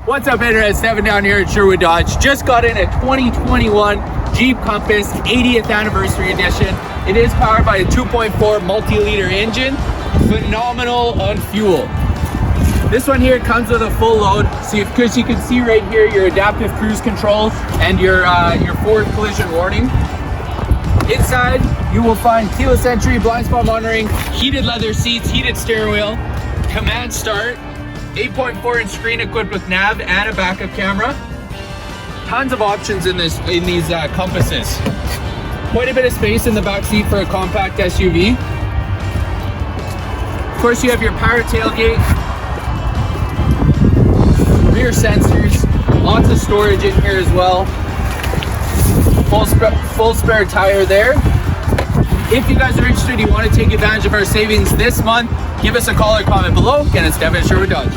What's up, internet? Steven down here at Sherwood Dodge. Just got in a 2021 Jeep Compass 80th anniversary edition. It is powered by a 2.4 multi-liter engine. Phenomenal on fuel. This one here comes with a full load. So because you can see right here your adaptive cruise control and your forward collision warning. Inside you will find keyless entry, blind spot monitoring, heated leather seats, heated steering wheel, command start, 8.4-inch screen equipped with nav and a backup camera. Tons of options in these Compasses. Quite a bit of space in the back seat for a compact SUV. Of course, you have your power tailgate, rear sensors, lots of storage in here as well. Full spare tire there. If you guys are interested, you want to take advantage of our savings this month, give us a call or comment below. Again, it's Steven at Sherwood Dodge.